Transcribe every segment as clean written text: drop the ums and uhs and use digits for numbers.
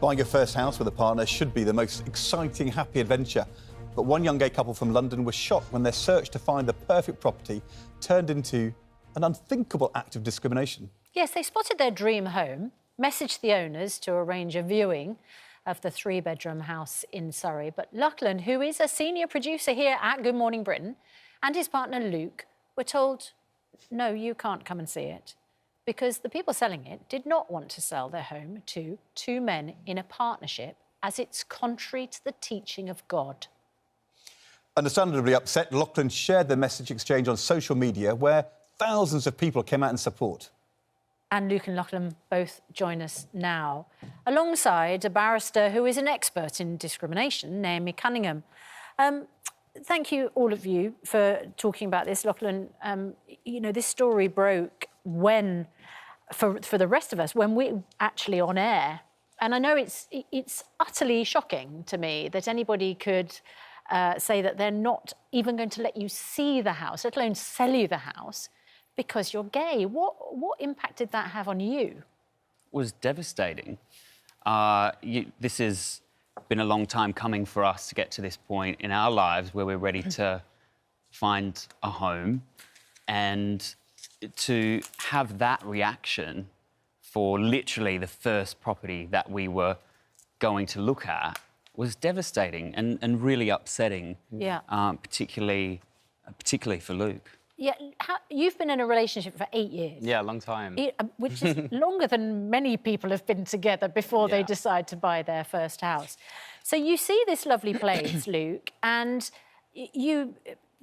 Buying your first house with a partner should be the most exciting, happy adventure. But one young gay couple from London was shocked when their search to find the perfect property turned into an unthinkable act of discrimination. Yes, they spotted their dream home, messaged the owners to arrange a viewing of the three-bedroom house in Surrey. But Lachlan, who is a senior producer here at Good Morning Britain, and his partner Luke were told, no, you can't come and see it, because the people selling it did not want to sell their home to two men in a partnership, as it's contrary to the teaching of God. Understandably upset, Lachlan shared the message exchange on social media, where thousands of people came out in support. And Luke and Lachlan both join us now, alongside a barrister who is an expert in discrimination, Naomi Cunningham. Thank you, all of you, for talking about this. Lachlan, you know, this story broke when, for the rest of us, when we're actually on air. And I know it's utterly shocking to me that anybody could say that they're not even going to let you see the house, let alone sell you the house, because you're gay. What impact did that have on you? It was devastating. This has been a long time coming for us to get to this point in our lives where we're ready to find a home, and to have that reaction for literally the first property that we were going to look at was devastating and really upsetting. Yeah. Particularly for Luke. Yeah, you've been in a relationship for 8 years. Yeah, a long time. Which is longer than many people have been together before they decide to buy their first house. So you see this lovely place, Luke, and you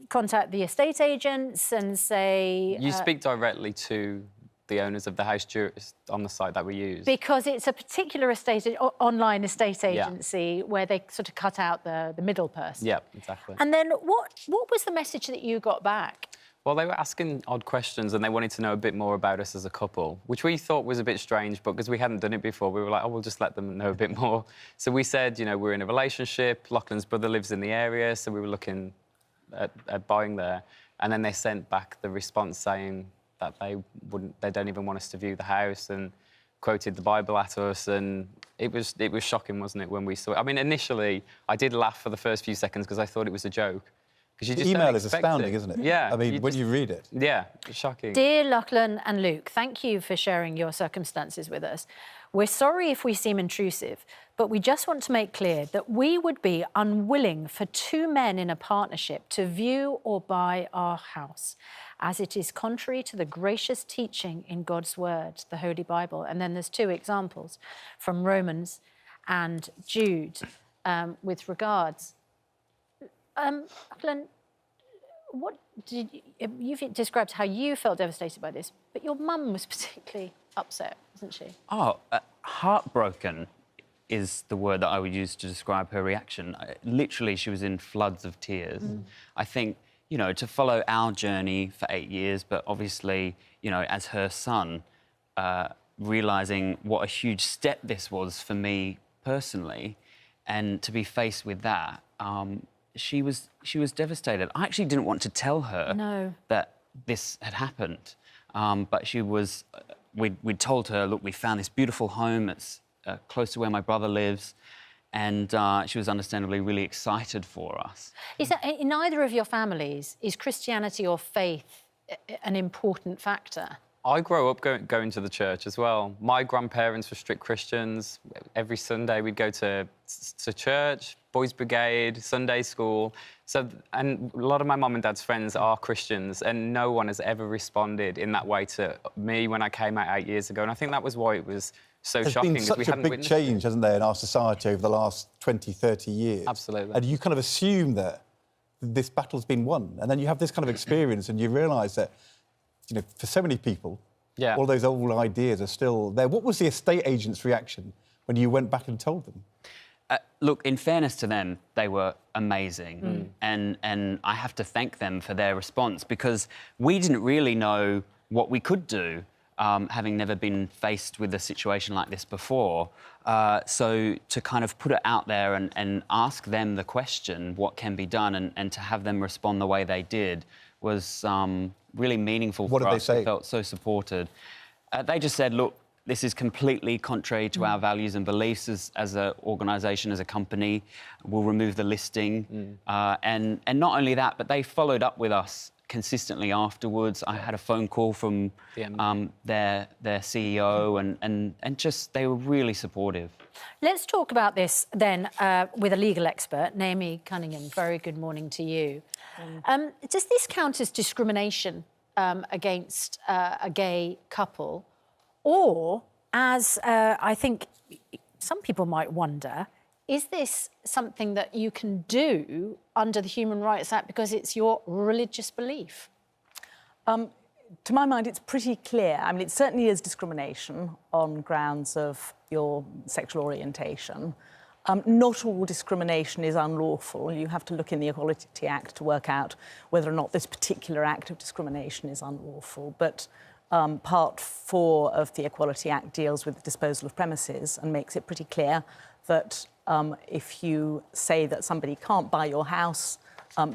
contact the estate agents and say... You speak directly to the owners of the house on the site that we use. Because it's a particular online estate agency where they sort of cut out the middle person. Yeah, exactly. And then what was the message that you got back? Well, they were asking odd questions and they wanted to know a bit more about us as a couple, which we thought was a bit strange, but because we hadn't done it before, we were like, oh, we'll just let them know a bit more. So we said, you know, we're in a relationship, Lachlan's brother lives in the area, so we were looking at buying there. And then they sent back the response saying that they don't even want us to view the house, and quoted the Bible at us, and it was shocking, wasn't it, when we saw it? I mean, initially, I did laugh for the first few seconds because I thought it was a joke. The email is astounding, isn't it? Yeah. I mean, when you read it. Yeah, it's shocking. Dear Lachlan and Luke, thank you for sharing your circumstances with us. We're sorry if we seem intrusive, but we just want to make clear that we would be unwilling for two men in a partnership to view or buy our house, as it is contrary to the gracious teaching in God's word, the Holy Bible. And then there's two examples from Romans and Jude with regards. Lachlan, you've described how you felt devastated by this, but your mum was particularly upset, wasn't she? Oh, heartbroken is the word that I would use to describe her reaction. Literally, she was in floods of tears. I think, you know, to follow our journey for 8 years, but obviously, you know, as her son, realising what a huge step this was for me personally, and to be faced with that, she was devastated. I actually didn't want to tell her that this had happened, but she was. We'd told her, look, we found this beautiful home. It's close to where my brother lives, and she was understandably really excited for us. Is that, in either of your families, is Christianity or faith an important factor? I grew up going to the church as well. My grandparents were strict Christians. Every Sunday we'd go to church, Boys Brigade, Sunday school. So, and a lot of my mum and dad's friends are Christians, and no one has ever responded in that way to me when I came out 8 years ago. And I think that was why it was so shocking. There's been such a big change, hasn't there, in our society over the last 20, 30 years. Absolutely. And you kind of assume that this battle's been won. And then you have this kind of experience and you realise that, you know, for so many people, all those old ideas are still there. What was the estate agent's reaction when you went back and told them? Look, in fairness to them, they were amazing. And I have to thank them for their response, because we didn't really know what we could do, having never been faced with a situation like this before. So to kind of put it out there and ask them the question, what can be done, and to have them respond the way they did was really meaningful for us. What did they say? We felt so supported. They just said, look, this is completely contrary to our values and beliefs as an organisation, as a company. We'll remove the listing. And not only that, but they followed up with us consistently afterwards. I had a phone call from their CEO, and just they were really supportive. Let's talk about this then with a legal expert, Naomi Cunningham. Very good morning to you. Does this count as discrimination against a gay couple? Or, as I think some people might wonder, is this something that you can do under the Human Rights Act because it's your religious belief? To my mind, it's pretty clear. I mean, it certainly is discrimination on grounds of your sexual orientation. Not all discrimination is unlawful. You have to look in the Equality Act to work out whether or not this particular act of discrimination is unlawful. But Part 4 of the Equality Act deals with the disposal of premises and makes it pretty clear that if you say that somebody can't buy your house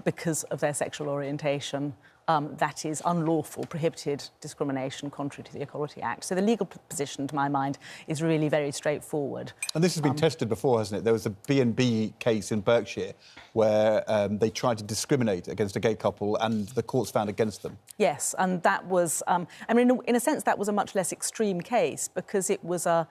because of their sexual orientation, that is unlawful, prohibited discrimination contrary to the Equality Act. So the legal position, to my mind, is really very straightforward. And this has been tested before, hasn't it? There was a B&B case in Berkshire where they tried to discriminate against a gay couple and the courts found against them. Yes, and that was... I mean, in a sense, that was a much less extreme case because it was a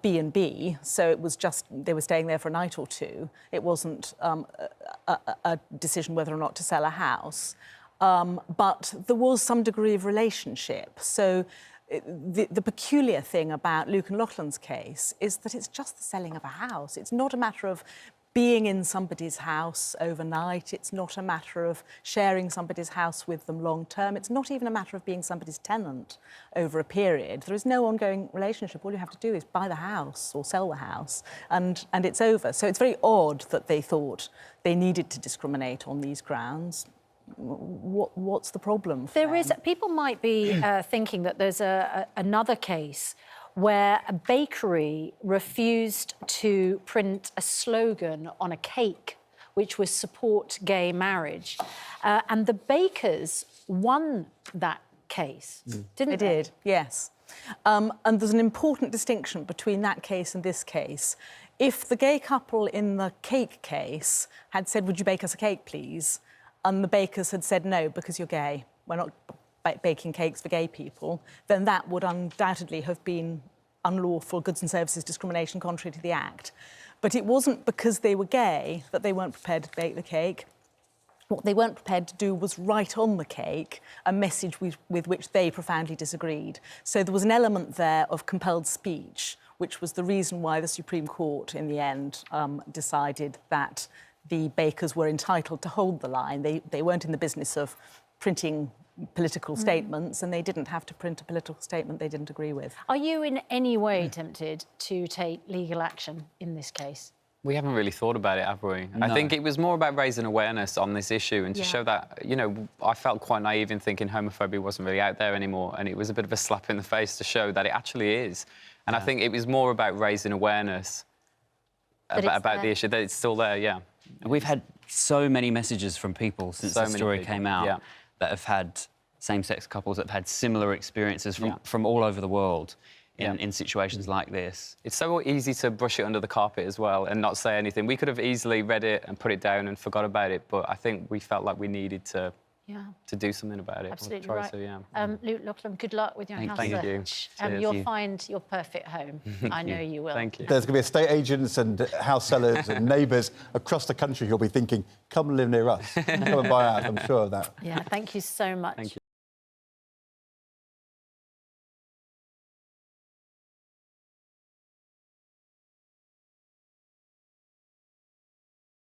B&B, so it was just they were staying there for a night or two. It wasn't a decision whether or not to sell a house, but there was some degree of relationship. So the peculiar thing about Luke and Lachlan's case is that it's just the selling of a house. It's not a matter of being in somebody's house overnight. It's not a matter of sharing somebody's house with them long term. It's not even a matter of being somebody's tenant over a period. There is no ongoing relationship. All you have to do is buy the house or sell the house and it's over. So it's very odd that they thought they needed to discriminate on these grounds. What's the problem for them? People might be thinking that there's another case where a bakery refused to print a slogan on a cake which was support gay marriage. And the bakers won that case, didn't they? They did, yes. And there's an important distinction between that case and this case. If the gay couple in the cake case had said, "Would you bake us a cake, please?" and the bakers had said, "No, because you're gay, we're not baking cakes for gay people," then that would undoubtedly have been unlawful goods and services discrimination contrary to the Act. But it wasn't because they were gay that they weren't prepared to bake the cake. What they weren't prepared to do was write on the cake a message with which they profoundly disagreed. So there was an element there of compelled speech, which was the reason why the Supreme Court, in the end, decided that the bakers were entitled to hold the line. They weren't in the business of printing political statements, and they didn't have to print a political statement they didn't agree with. Are you in any way tempted to take legal action in this case? We haven't really thought about it, have we? No. I think it was more about raising awareness on this issue and to show that, you know, I felt quite naive in thinking homophobia wasn't really out there anymore, and it was a bit of a slap in the face to show that it actually is. And I think it was more about raising awareness about the issue, that it's still there, And we've had so many messages from people since the story came out that have had same-sex couples that have had similar experiences from all over the world in situations like this. It's so easy to brush it under the carpet as well and not say anything. We could have easily read it and put it down and forgot about it, but I think we felt like we needed to do something about it. Absolutely try right. To, Luke, Lachlan, good luck with your house search. You'll find your perfect home. I know you will. Thank you. There's going to be estate agents and house sellers and neighbours across the country who'll be thinking, come live near us, come and buy ours, I'm sure of that. Yeah, thank you so much. Thank you.